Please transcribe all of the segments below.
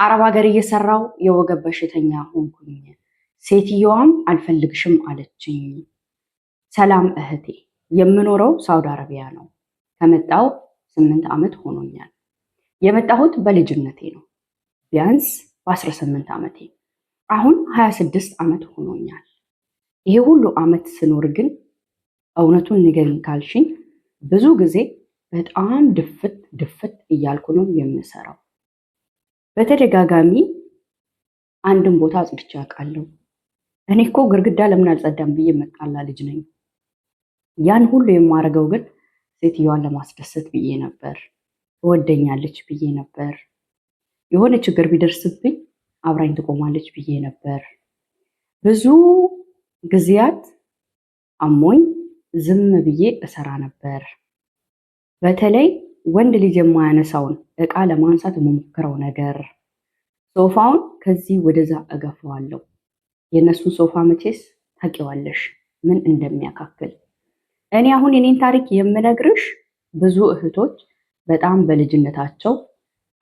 አረብ ሀገር እየሰራው የወገብ በሽተኛ ሆንኩኝ። ሴትየዋም አልፈልግሽም አለችኝ። ሰላም እህቴ፣ የምኖረው ሳውዲ አረቢያ ነው። ከመጣው 8 ዓመት ሆኖኛል። የመጣሁት በልጅነቴ ነው፣ ቢያንስ በ18 ዓመቴ። አሁን 26 ዓመት ሆኖኛል። ይሄ ሁሉ ዓመት ስኖር ግን እውነቱን ንገሪኝ ካልሽኝ ብዙ ጊዜ በጣም ድፍት እያልኩ ነው የምሰራው። በተደጋጋሚ አንድን ቦታ አጽድቼ አውቃለሁ። እኔ እኮ ግርግዳ ለምን አልጸዳም ብዬ መጣላ ልጅ ነኝ። ያን ሁሉ የማደርገው ግን ሴትዮዋን ለማስደሰት ብዬ ነበር። ትወደኛለች ብዬ ነበር። የሆነ ችግር ቢደርስብኝ አብራኝ ትቆማለች ብዬ ነበር። ብዙ ጊዜያት አሞኝ ዝም ብዬ እሰራ ነበር። በተለይ ወንድ ልጅ የማያነሳውን እቃ ለማንሳት የምሞክረው ነገር፣ ሶፋውን ከዚህ ወደዛ እገፋዋለሁ። የእነሱን ሶፋ መቼስ ታውቂዋለሽ ምን እንደሚያካክል። እኔ አሁን የኔን ታሪክ የምነግርሽ ብዙ እህቶች በጣም በልጅነታቸው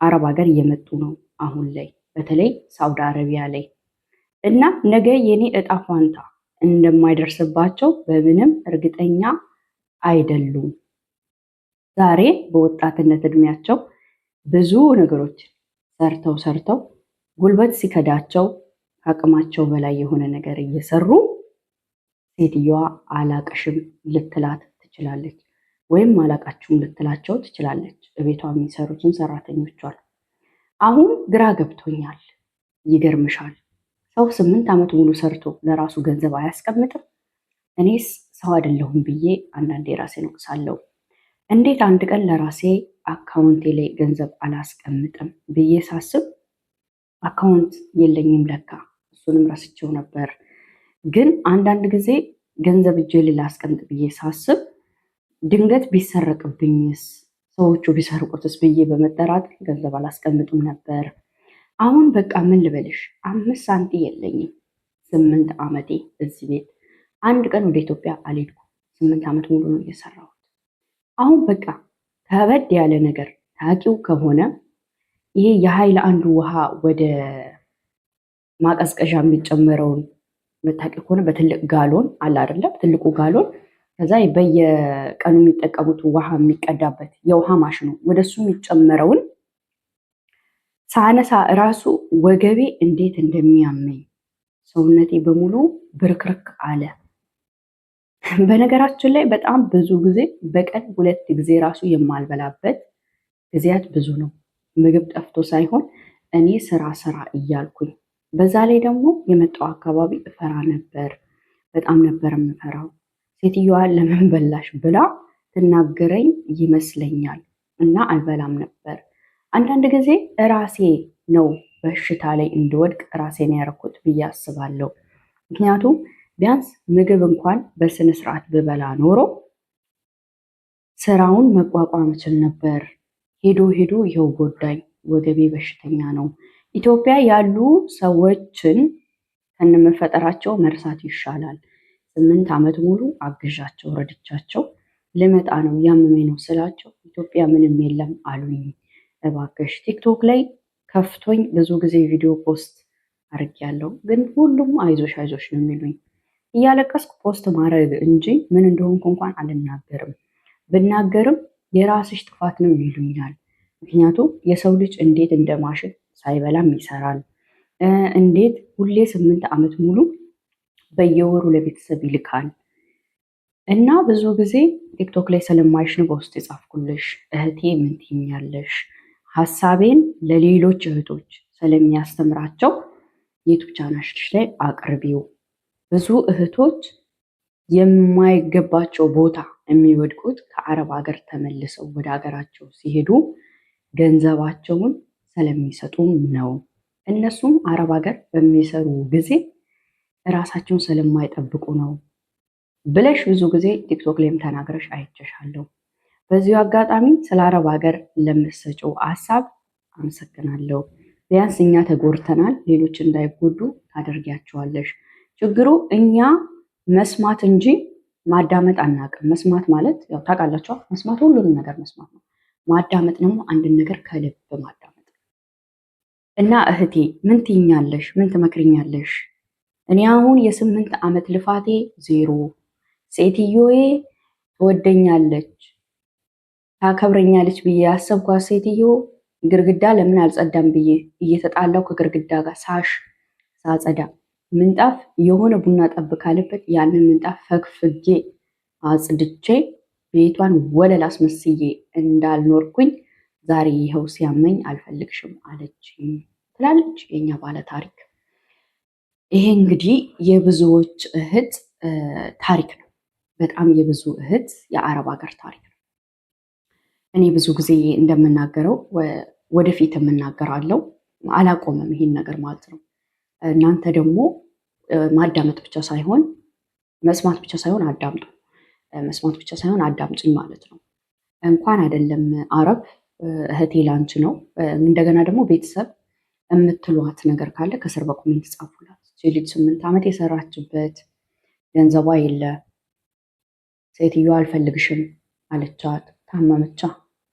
አረብ ሀገር እየመጡ ነው አሁን ላይ፣ በተለይ ሳውዲ አረቢያ ላይ እና ነገ የኔ እጣ ፋንታ እንደማይደርስባቸው በምንም እርግጠኛ አይደሉም። ዛሬ በወጣትነት እድሜያቸው ብዙ ነገሮች ሰርተው ጉልበት ሲከዳቸው ከአቅማቸው በላይ የሆነ ነገር እየሰሩ ሴትዮዋ አላቅሽም ልትላት ትችላለች፣ ወይም አላቃችሁም ልትላቸው ትችላለች። እቤቷ የሚሰሩትን ሰራተኞቿል። አሁን ግራ ገብቶኛል። ይገርምሻል፣ ሰው 8 ዓመት ሙሉ ሰርቶ ለራሱ ገንዘብ አያስቀምጥም? እኔስ ሰው አይደለሁም ብዬ አንዳንዴ ራሴን እወቅሳለሁ። እንዴት አንድ ቀን ለራሴ አካውንቴ ላይ ገንዘብ አላስቀምጥም ብዬ ሳስብ አካውንት የለኝም ለካ፣ እሱንም ረስቼው ነበር። ግን አንዳንድ ጊዜ ገንዘብ እጄ ላይ ላስቀምጥ ብዬ ሳስብ ድንገት ቢሰረቅብኝስ፣ ሰዎቹ ቢሰርቁትስ ብዬ በመጠራጠር ገንዘብ አላስቀምጥም ነበር። አሁን በቃ ምን ልበልሽ፣ 5 ሳንቲ የለኝም። 8 ዓመቴ እዚህ ቤት አንድ ቀን ወደ ኢትዮጵያ አልሄድኩም። 8 ዓመት ሙሉ ነው እየሰራሁት። አሁን በቃ ከበድ ያለ ነገር ታውቂው ከሆነ ይሄ የኃይል አንዱ ውሃ ወደ ማቀዝቀዣ የሚጨመረውን መታወቂያ ከሆነ በትልቅ ጋሎን አለ አይደለም፣ ትልቁ ጋሎን፣ ከዛ በየቀኑ የሚጠቀሙት ውሃ የሚቀዳበት የውሃ ማሽኑ ወደሱ የሚጨመረውን ሳነሳ እራሱ ወገቤ እንዴት እንደሚያመኝ ሰውነቴ በሙሉ ብርክርክ አለ። በነገራችን ላይ በጣም ብዙ ጊዜ በቀን 2 ጊዜ ራሱ የማልበላበት ጊዜያት ብዙ ነው። ምግብ ጠፍቶ ሳይሆን እኔ ስራ እያልኩኝ፣ በዛ ላይ ደግሞ የመጣው አካባቢ እፈራ ነበር። በጣም ነበር የምፈራው። ሴትዮዋን ለምን በላሽ ብላ ትናገረኝ ይመስለኛል እና አልበላም ነበር። አንዳንድ ጊዜ ራሴ ነው በሽታ ላይ እንድወድቅ ራሴን ያደረኩት ብዬ አስባለሁ። ምክንያቱም ቢያንስ ምግብ እንኳን በስነ ስርዓት ብበላ ኖሮ ስራውን መቋቋም እችል ነበር። ሄዶ ይኸው ጎዳኝ፣ ወገቤ በሽተኛ ነው። ኢትዮጵያ ያሉ ሰዎችን ከነመፈጠራቸው መርሳት ይሻላል። 8 ዓመት ሙሉ አግዣቸው ረድቻቸው ልመጣ ነው ያመመኝ ነው ስላቸው ኢትዮጵያ ምንም የለም አሉኝ። እባክሽ ቲክቶክ ላይ ከፍቶኝ ብዙ ጊዜ ቪዲዮ ፖስት አድርጌያለሁ፣ ግን ሁሉም አይዞሽ ነው የሚሉኝ። እያለቀስኩ ፖስት ማድረግ እንጂ ምን እንደሆንኩ እንኳን አልናገርም። ብናገርም የራስሽ ጥፋት ነው ይሉኛል። ምክንያቱም የሰው ልጅ እንዴት እንደ ማሽን ሳይበላም ይሰራል፣ እንዴት ሁሌ 8 ዓመት ሙሉ በየወሩ ለቤተሰብ ይልካል። እና ብዙ ጊዜ ቲክቶክ ላይ ስለማይሽ ነው በውስጥ የጻፍኩልሽ። እህቴ ምን ትይኛለሽ? ሀሳቤን ለሌሎች እህቶች ስለሚያስተምራቸው ዩቱብ ቻናልሽ ላይ አቅርቢው። ብዙ እህቶች የማይገባቸው ቦታ የሚወድቁት ከአረብ ሀገር ተመልሰው ወደ ሀገራቸው ሲሄዱ ገንዘባቸውን ስለሚሰጡም ነው። እነሱም አረብ ሀገር በሚሰሩ ጊዜ እራሳቸውን ስለማይጠብቁ ነው ብለሽ ብዙ ጊዜ ቲክቶክ ላይም ተናግረሽ አይቼሻለሁ። በዚሁ አጋጣሚ ስለ አረብ ሀገር ለምትሰጪው ሀሳብ አመሰግናለሁ። ቢያንስ እኛ ተጎድተናል፣ ሌሎች እንዳይጎዱ ታደርጊያቸዋለሽ። ችግሩ እኛ መስማት እንጂ ማዳመጥ አናውቅም። መስማት ማለት ያው ታውቃላችሁ፣ መስማት ሁሉንም ነገር መስማት ነው። ማዳመጥ ደግሞ አንድን ነገር ከልብ ማዳመጥ እና እህቴ ምን ትይኛለሽ? ምን ትመክርኛለሽ? እኔ አሁን የ8 ዓመት ልፋቴ ዜሮ። ሴትዮዬ ትወደኛለች ታከብረኛለች ብዬ ያሰብኳት ሴትዮ ግርግዳ ለምን አልጸዳም ብዬ እየተጣላው ከግርግዳ ጋር ሳጸዳ ምንጣፍ የሆነ ቡና ጠብ ካለበት ያንን ምንጣፍ ፈግፍጌ አጽድቼ ቤቷን ወለል አስመስዬ እንዳልኖርኩኝ ዛሬ ይኸው ሲያመኝ አልፈልግሽም አለች ትላለች የኛ ባለ ታሪክ። ይሄ እንግዲህ የብዙዎች እህት ታሪክ ነው። በጣም የብዙ እህት የአረብ ሀገር ታሪክ ነው። እኔ ብዙ ጊዜ እንደምናገረው ወደፊት የምናገራለው አላቆመም ይሄን ነገር ማለት ነው። እናንተ ደግሞ ማዳመጥ ብቻ ሳይሆን መስማት ብቻ ሳይሆን አዳምጡ፣ መስማት ብቻ ሳይሆን አዳምጭኝ ማለት ነው። እንኳን አይደለም አረብ እህቴ ላንቺ ነው። እንደገና ደግሞ ቤተሰብ የምትሏት ነገር ካለ ከስር በኮሜንት ጻፉላት። ልጅ 8 ዓመት የሰራችበት ገንዘቧ የለ፣ ሴትዮዋ አልፈልግሽም አለቻት። ታመመቻ፣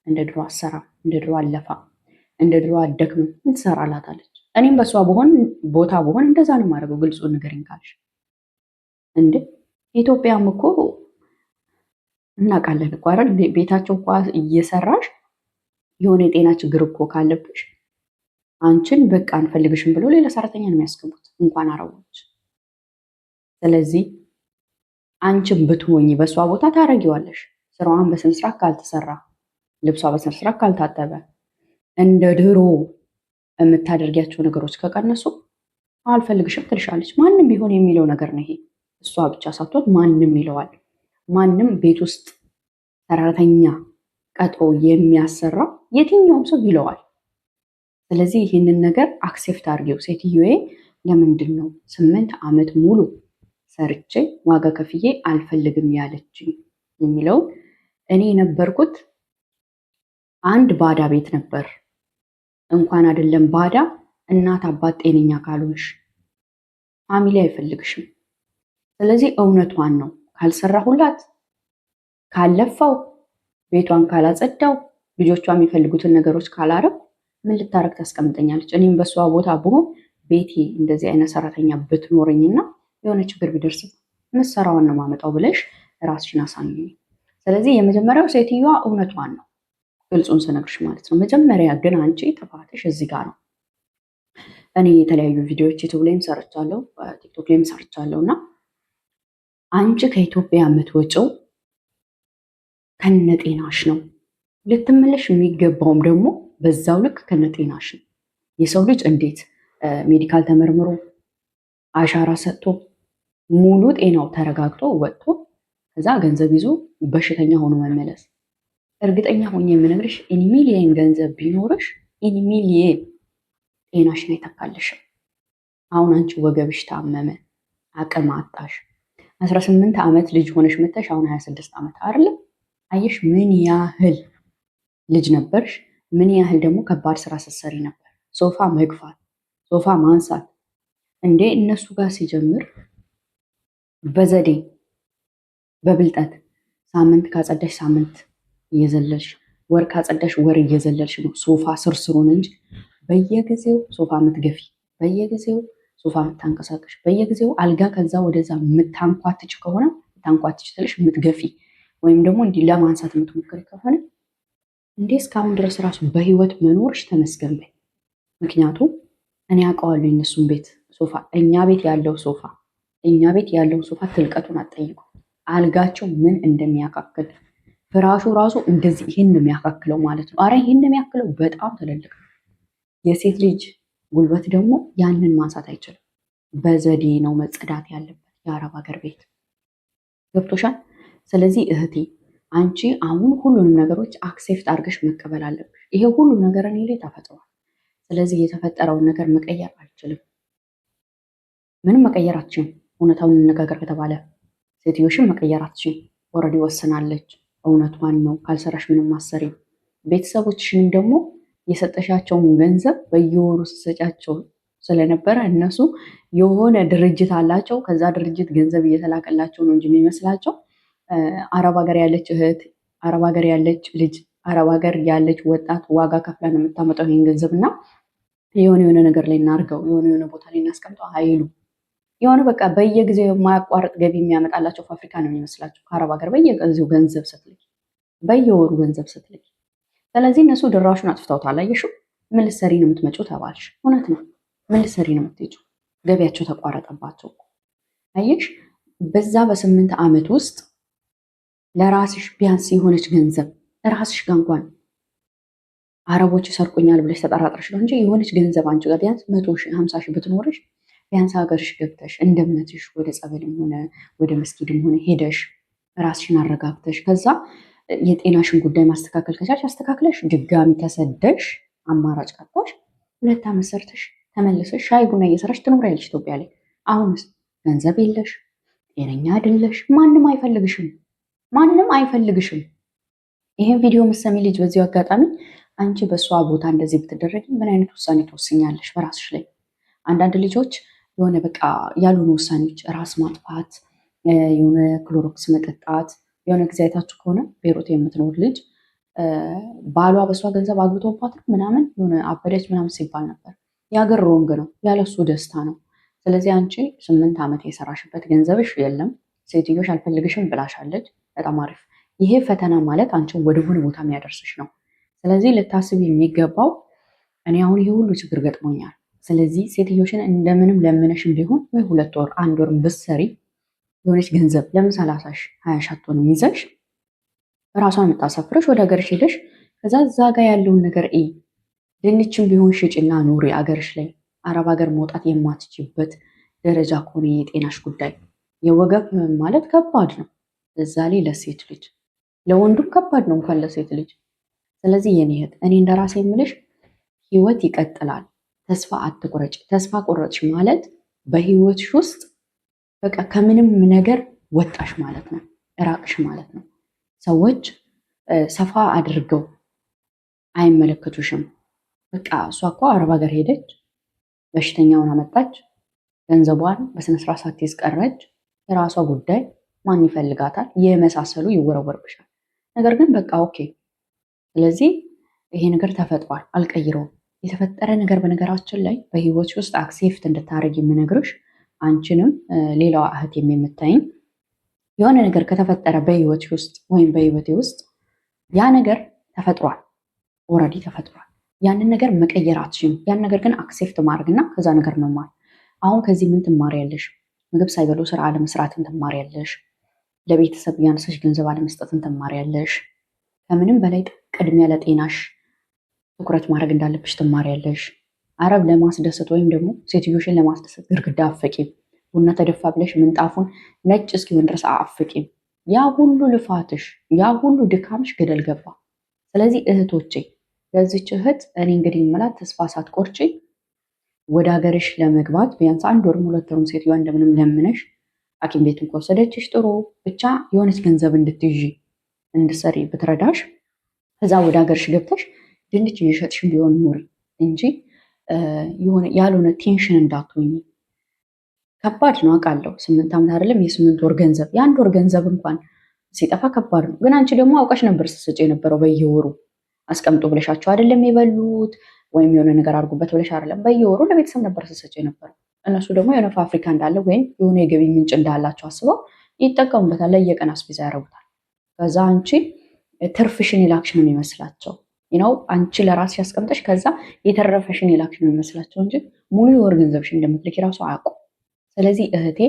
እንደ ድሮ አሰራ፣ እንደ ድሮ አለፋ፣ እንደ ድሮ አደክምም፣ ምን ትሰራላታለች? እኔም በእሷ ቦታ በሆን እንደዛ ነው የማደርገው። ግልጹ ንገረኝ ካልሽ እንዴ ኢትዮጵያም እኮ እናውቃለን እኮ አይደል? ቤታቸው እኮ እየሰራሽ የሆነ የጤና ችግር እኮ ካለብሽ አንቺን በቃ አንፈልግሽም ብሎ ሌላ ሰራተኛ ነው የሚያስገቡት፣ እንኳን አረቦች። ስለዚህ አንቺን ብትሆኚ በእሷ ቦታ ታረጊዋለሽ። ስራዋን በስነስርዓት ካልተሰራ፣ ልብሷ በስነስርዓት ካልታጠበ፣ እንደ ድሮ የምታደርጊያቸው ነገሮች ከቀነሱ አልፈልግሽም ትልሻለች። ማንም ቢሆን የሚለው ነገር ነው ይሄ። እሷ ብቻ ሳትሆን ማንም ይለዋል። ማንም ቤት ውስጥ ሰራተኛ ቀጥሮ የሚያሰራ የትኛውም ሰው ይለዋል። ስለዚህ ይህንን ነገር አክሴፕት አድርጌው ሴትዮዬ ለምንድን ነው 8 ዓመት ሙሉ ሰርቼ ዋጋ ከፍዬ አልፈልግም ያለችኝ የሚለውን እኔ የነበርኩት አንድ ባዳ ቤት ነበር። እንኳን አይደለም ባዳ እናት አባት ጤነኛ ካልሆንሽ ፋሚሊ አይፈልግሽም። ስለዚህ እውነቷን ነው። ካልሰራሁላት፣ ካለፋው፣ ቤቷን ካላጸዳው፣ ልጆቿ የሚፈልጉትን ነገሮች ካላረብ ምን ልታረግ ታስቀምጠኛለች? እኔም በእሷ ቦታ ብሆን ቤቴ እንደዚህ አይነት ሰራተኛ ብትኖረኝና የሆነ ችግር ቢደርስ ምሰራዋን ነው ማመጣው ብለሽ ራስሽን አሳምኚ። ስለዚህ የመጀመሪያው ሴትዮዋ እውነቷን ነው፣ ግልጹን ስነግርሽ ማለት ነው። መጀመሪያ ግን አንቺ ጥፋትሽ እዚህ ጋር ነው። እኔ የተለያዩ ቪዲዮዎች ዩቱብ ላይም ሰርቻለሁ፣ ቲክቶክ ላይም ሰርቻለሁ እና አንቺ ከኢትዮጵያ የምትወጪው ከነጤናሽ ነው። ልትመለሽ የሚገባውም ደግሞ በዛው ልክ ከነጤናሽ ነው። የሰው ልጅ እንዴት ሜዲካል ተመርምሮ አሻራ ሰጥቶ ሙሉ ጤናው ተረጋግጦ ወጥቶ ከዛ ገንዘብ ይዞ በሽተኛ ሆኖ መመለስ? እርግጠኛ ሆኜ የምነግርሽ ኢንሚሊየን ገንዘብ ቢኖርሽ ኢንሚሊየን ጤናሽን አይተካልሽም። አሁን አንቺ ወገብሽ ታመመ፣ አቅም አጣሽ፣ 18 ዓመት ልጅ ሆነሽ መተሽ አሁን 26 ዓመት አይደለም? አየሽ ምን ያህል ልጅ ነበርሽ? ምን ያህል ደግሞ ከባድ ስራ ስትሰሪ ነበር? ሶፋ መግፋት፣ ሶፋ ማንሳት። እንዴ እነሱ ጋር ሲጀምር በዘዴ በብልጠት ሳምንት ካጸዳሽ ሳምንት እየዘለልሽ፣ ወር ካጸዳሽ ወር እየዘለልሽ ነው ሶፋ ስርስሩን እንጂ በየጊዜው ሶፋ ምትገፊ፣ በየጊዜው ሶፋ የምታንቀሳቀሽ፣ በየጊዜው አልጋ ከዛ ወደዛ የምታንኳትች ከሆነ የምታንኳትች ትልሽ የምትገፊ ወይም ደግሞ እንዲህ ለማንሳት የምትሞክሪ ከሆነ እንዴ እስካሁን ድረስ ራሱ በህይወት መኖርሽ ተመስገን በይ። ምክንያቱም እኔ አውቀዋለሁ የእነሱን ቤት ሶፋ፣ እኛ ቤት ያለው ሶፋ፣ እኛ ቤት ያለው ሶፋ ትልቀቱን አትጠይቁ። አልጋቸው ምን እንደሚያካክል ፍራሹ ራሱ እንደዚህ ይህን የሚያካክለው ማለት ነው። አረ ይህን የሚያክለው በጣም ትልልቅ ነው። የሴት ልጅ ጉልበት ደግሞ ያንን ማንሳት አይችልም። በዘዴ ነው መጸዳት ያለበት የአረብ ሀገር ቤት። ገብቶሻል? ስለዚህ እህቴ አንቺ አሁን ሁሉንም ነገሮች አክሴፕት አድርገሽ መቀበል አለብሽ። ይሄ ሁሉ ነገር እኔ ላይ ተፈጥሯል። ስለዚህ የተፈጠረውን ነገር መቀየር አልችልም። ምንም መቀየር አትችልም። እውነታውን እንነጋገር ከተባለ ሴትዮሽን መቀየር አትችልም። ኦልሬዲ ወስናለች። እውነቷን ነው። ካልሰራሽ ምንም አሰሪም። ቤተሰቦችሽንም ደግሞ የሰጠሻቸውን ገንዘብ በየወሩ ስትሰጫቸው ስለነበረ እነሱ የሆነ ድርጅት አላቸው። ከዛ ድርጅት ገንዘብ እየተላከላቸው ነው እንጂ የሚመስላቸው አረብ ሀገር ያለች እህት፣ አረብ ሀገር ያለች ልጅ፣ አረብ ሀገር ያለች ወጣት ዋጋ ከፍላ ነው የምታመጣው ይህን ገንዘብ እና የሆነ ነገር ላይ እናርገው፣ የሆነ ቦታ ላይ እናስቀምጠው አይሉ የሆነ በቃ በየጊዜው የማያቋርጥ ገቢ የሚያመጣላቸው ፋብሪካ ነው የሚመስላቸው ከአረብ ሀገር በየጊዜው ገንዘብ ስትልክ፣ በየወሩ ገንዘብ ስትልክ። ስለዚህ እነሱ ድራሹን አጥፍተውታል። አየሽው? ምን ልትሰሪ ነው የምትመጪው ተባልሽ። እውነት ነው። ምን ልትሰሪ ነው የምትሄጂው? ገቢያቸው ተቋረጠባቸው። አየሽ? በዛ በ8 ዓመት ውስጥ ለራስሽ ቢያንስ የሆነች ገንዘብ ራስሽ ጋር እንኳን አረቦች ይሰርቁኛል ብለሽ ተጠራጥረሽ ነው እንጂ የሆነች ገንዘብ አንቺ ጋር ቢያንስ 100 ሺህ 50 ሺህ ብትኖርሽ ቢያንስ ሀገርሽ ገብተሽ እንደ እምነትሽ ወደ ጸበልም ሆነ ወደ መስጊድም ሆነ ሄደሽ ራስሽን አረጋግተሽ ከዛ የጤናሽን ጉዳይ ማስተካከል ከቻልሽ አስተካክለሽ ድጋሚ ተሰደሽ አማራጭ ካጣሽ 2 ዓመት ሰርተሽ ተመልሰሽ ሻይ ቡና እየሰራሽ ትኖሪያለሽ ኢትዮጵያ ላይ። አሁንስ ገንዘብ የለሽ፣ ጤነኛ አይደለሽ፣ ማንም አይፈልግሽም፣ ማንም አይፈልግሽም። ይሄን ቪዲዮ ምሰሚ ልጅ በዚሁ አጋጣሚ አንቺ በእሷ ቦታ እንደዚህ ብትደረጊ ምን አይነት ውሳኔ ትወስኛለሽ በራስሽ ላይ? አንዳንድ ልጆች የሆነ በቃ ያልሆኑ ውሳኔዎች፣ ራስ ማጥፋት፣ የሆነ ክሎሮክስ መጠጣት። የሆነ ጊዜ አይታችሁ ከሆነ ቤሩት የምትኖር ልጅ ባሏ በእሷ ገንዘብ አግብቶባት ምናምን የሆነ አበደች ምናምን ሲባል ነበር። የሀገር ሮንግ ነው፣ ያለሱ ደስታ ነው። ስለዚህ አንቺ 8 ዓመት የሰራሽበት ገንዘብሽ የለም፣ ሴትዮሽ አልፈልግሽም ብላሻለች። በጣም አሪፍ። ይሄ ፈተና ማለት አንቺን ወደሆነ ቦታ የሚያደርስሽ ነው። ስለዚህ ልታስብ የሚገባው እኔ አሁን ይሄ ሁሉ ችግር ገጥሞኛል። ስለዚህ ሴትዮሽን እንደምንም ለምነሽም ቢሆን ወይ 2 ወር 1 ወር ብትሰሪ የሆነች ገንዘብ ለምን 30 ሺህ 20 ሺህ አትሆንም ይዘሽ ራሷን የምታሳፍረሽ ወደ ሀገርሽ ሄደሽ ከዛ እዛ ጋር ያለውን ነገር ድንችም ቢሆን ሽጭና ኑሪ አገርሽ ላይ። አረብ ሀገር መውጣት የማትችበት ደረጃ ከሆነ የጤናሽ ጉዳይ የወገብ ማለት ከባድ ነው። እዛ ላይ ለሴት ልጅ ለወንዱም ከባድ ነው እንኳን ለሴት ልጅ። ስለዚህ የኔ እህት እኔ እንደራሴ የምልሽ ህይወት ይቀጥላል። ተስፋ አትቁረጭ። ተስፋ ቆረጥሽ ማለት በህይወትሽ ውስጥ በቃ ከምንም ነገር ወጣሽ ማለት ነው፣ እራቅሽ ማለት ነው። ሰዎች ሰፋ አድርገው አይመለከቱሽም። በቃ እሷ እኮ አረብ ሀገር ሄደች፣ በሽተኛውን አመጣች፣ ገንዘቧን በስነስርዓት ሳትይዝ ቀረች፣ የራሷ ጉዳይ፣ ማን ይፈልጋታል? የመሳሰሉ ይወረወርብሻል። ነገር ግን በቃ ኦኬ፣ ስለዚህ ይሄ ነገር ተፈጥሯል፣ አልቀይረውም። የተፈጠረ ነገር በነገራችን ላይ በህይወት ውስጥ አክሴፕት እንድታደርግ የምነግርሽ አንቺንም ሌላዋ እህት የምታይኝ የሆነ ነገር ከተፈጠረ በህይወት ውስጥ ወይም በህይወቴ ውስጥ ያ ነገር ተፈጥሯል፣ ኦልሬዲ ተፈጥሯል። ያንን ነገር መቀየር አትችይም። ያን ነገር ግን አክሴፕት ማድረግና ከዛ ነገር መማር። አሁን ከዚህ ምን ትማሪያለሽ? ምግብ ሳይበሉ ስራ አለመስራትን ትማሪያለሽ። ለቤተሰብ ያነሰሽ ገንዘብ አለመስጠትን ትማሪያለሽ። ከምንም በላይ ቅድሚያ ለጤናሽ ትኩረት ማድረግ እንዳለብሽ ትማሪያለሽ። አረብ ለማስደሰት ወይም ደግሞ ሴትዮሽን ለማስደሰት ግድግዳ አፈቂም፣ ቡና ተደፋ ብለሽ ምንጣፉን ነጭ እስኪሆን ድረስ አፈቂም። ያ ሁሉ ልፋትሽ፣ ያ ሁሉ ድካምሽ ገደል ገባ። ስለዚህ እህቶቼ ለዚች እህት እኔ እንግዲህ የምላት ተስፋ ሳትቆርጪ ወደ ሀገርሽ ለመግባት ቢያንስ 1 ወርም 2 ወርም ሴትዮዋ እንደምንም ለምነሽ ሐኪም ቤትን ከወሰደችሽ ጥሩ ብቻ የሆነች ገንዘብ እንድትይዢ እንድትሰሪ ብትረዳሽ ከዛ ወደ ሀገርሽ ገብተሽ ድንች እየሸጥሽ ቢሆን ኑሪ እንጂ የሆነ ያልሆነ ቴንሽን እንዳትሆኝ። ከባድ ነው አውቃለሁ። 8 ዓመት አይደለም የ8 ወር ገንዘብ የ1 ወር ገንዘብ እንኳን ሲጠፋ ከባድ ነው። ግን አንቺ ደግሞ አውቃሽ ነበር ስትሰጪ የነበረው በየወሩ አስቀምጦ ብለሻቸው አይደለም የበሉት ወይም የሆነ ነገር አድርጉበት ብለሽ አይደለም፣ በየወሩ ለቤተሰብ ነበር ስትሰጪ የነበረው። እነሱ ደግሞ የሆነ ፋብሪካ እንዳለ ወይም የሆነ የገቢ ምንጭ እንዳላቸው አስበው ይጠቀሙበታል፣ ለየቀን አስቤዛ ያደርጉታል። ከዛ አንቺ ትርፍሽን የላክሽ ነው የሚመስላቸው ነው። አንቺ ለራስሽ ያስቀምጠሽ ከዛ የተረፈሽን የላክሽ ነው የሚመስላቸው እንጂ ሙሉ የወር ገንዘብሽ እንደምትልኪ ራሱ አያውቁ። ስለዚህ እህቴ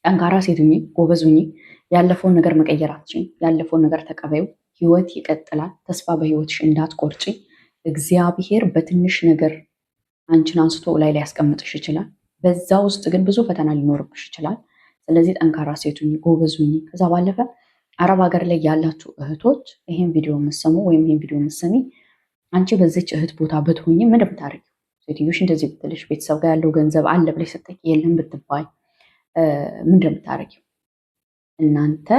ጠንካራ ሴት ሁኚ፣ ጎበዝ ሁኚ። ያለፈውን ነገር መቀየር አትችይም። ያለፈውን ነገር ተቀበዩ። ህይወት ይቀጥላል። ተስፋ በህይወትሽ እንዳትቆርጪ። እግዚአብሔር በትንሽ ነገር አንቺን አንስቶ ላይ ሊያስቀምጥሽ ይችላል። በዛ ውስጥ ግን ብዙ ፈተና ሊኖርብሽ ይችላል። ስለዚህ ጠንካራ ሴት ሁኚ፣ ጎበዝ ሁኚ። ከዛ ባለፈ አረብ ሀገር ላይ ያላችሁ እህቶች ይህን ቪዲዮ የምትሰሙ ወይም ይህን ቪዲዮ የምትሰሚ አንቺ በዚች እህት ቦታ ብትሆኝ ምን እንደምታደርጊው? ሴትዮሽ እንደዚህ ብትልሽ፣ ቤተሰብ ጋር ያለው ገንዘብ አለ ብለሽ ስትጠይቂ የለም ብትባይ ምን እንደምታደርጊው? እናንተ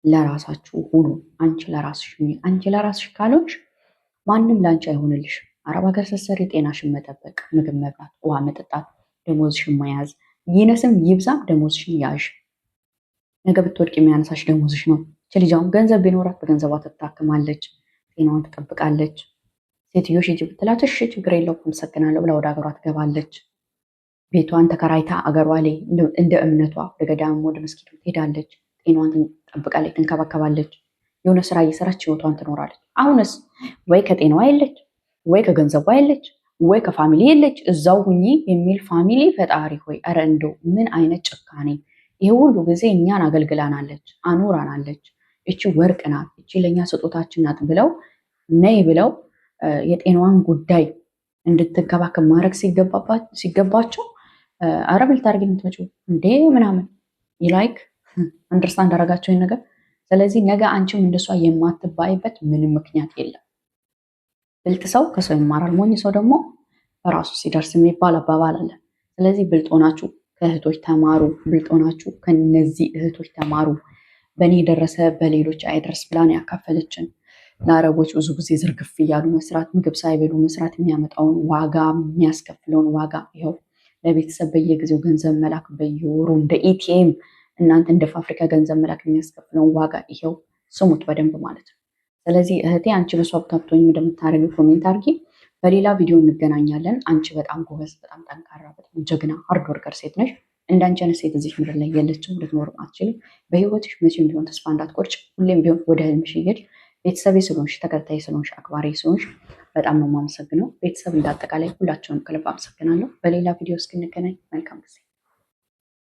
ለራሳችሁ ሁኑ። አንቺ ለራስሽ ሁኚ። አንቺ ለራስሽ ካልሆንሽ ማንም ለአንቺ አይሆንልሽ። አረብ ሀገር ስትሰሪ ጤናሽን መጠበቅ፣ ምግብ መብላት፣ ውሃ መጠጣት፣ ደሞዝሽን መያዝ፣ ይነስም ይብዛም ደሞዝሽን ያዥ። ነገ ብትወድቅ የሚያነሳሽ ደሞዝሽ ነው። ልጅ አሁን ገንዘብ ቢኖራት በገንዘቧ ትታክማለች፣ ጤናዋን ትጠብቃለች። ሴትዮሽ ሂጂ ብትላት እሺ ችግር የለውም አመሰግናለሁ ብላ ወደ ሀገሯ ትገባለች። ቤቷን ተከራይታ አገሯ ላይ እንደ እምነቷ ወደ ገዳም ወደ መስጊድ ትሄዳለች። ጤናዋን ትጠብቃለች፣ ትንከባከባለች። የሆነ ስራ እየሰራች ህይወቷን ትኖራለች። አሁንስ ወይ ከጤናዋ የለች፣ ወይ ከገንዘቧ የለች፣ ወይ ከፋሚሊ የለች፣ እዛው ሁኚ የሚል ፋሚሊ። ፈጣሪ ሆይ ኧረ እንደው ምን አይነት ጭካኔ! ይሄ ሁሉ ጊዜ እኛን አገልግላናለች፣ አኖራናለች። እቺ ወርቅ ናት፣ እቺ ለእኛ ስጦታችን ናት ብለው ነይ ብለው የጤናዋን ጉዳይ እንድትንከባከብ ማድረግ ሲገባቸው አረ ምን ልታደርጊ ነው የምትመጪው እንዴ ምናምን ይላይክ አንደርስታንድ አደረጋቸው ይሄን ነገር። ስለዚህ ነገ አንቺም እንደሷ የማትባይበት ምንም ምክንያት የለም። ብልጥ ሰው ከሰው ይማራል፣ ሞኝ ሰው ደግሞ በራሱ ሲደርስ የሚባል አባባል አለ። ስለዚህ ብልጥ ሆናችሁ ከእህቶች ተማሩ፣ ብልጥ ሆናችሁ ከነዚህ እህቶች ተማሩ። በእኔ የደረሰ በሌሎች አይደርስ ብላን ያካፈለችን። ለአረቦች ብዙ ጊዜ ዝርግፍ እያሉ መስራት፣ ምግብ ሳይበሉ መስራት የሚያመጣውን ዋጋ የሚያስከፍለውን ዋጋ ይኸው ለቤተሰብ በየጊዜው ገንዘብ መላክ በየወሩ እንደ ኢቲኤም እናንተ እንደ ፋብሪካ ገንዘብ መላክ የሚያስከፍለውን ዋጋ ይኸው ስሙት በደንብ ማለት ነው። ስለዚህ እህቴ አንቺ በሷ ብታብቶኝ እንደምታደርጊ ኮሜንት አድርጊ። በሌላ ቪዲዮ እንገናኛለን። አንቺ በጣም ጎበዝ፣ በጣም ጠንካራ፣ በጣም ጀግና ሃርድ ወርከር ሴት ነሽ። እንዳንቺ አይነት ሴት እዚህ ምድር ላይ የለችም፣ ልትኖርም አትችልም። በህይወትሽ መቼም ቢሆን ተስፋ እንዳትቆርጭ፣ ሁሌም ቢሆን ወደ ህልምሽ እየሄድሽ ቤተሰቤ ስለሆንሽ፣ ተከታይ ስለሆንሽ፣ አክባሪ ስለሆንሽ በጣም ነው የማመሰግነው። ቤተሰብ እንዳጠቃላይ ሁላቸውንም ከልብ አመሰግናለሁ። በሌላ ቪዲዮ እስክንገናኝ መልካም ጊዜ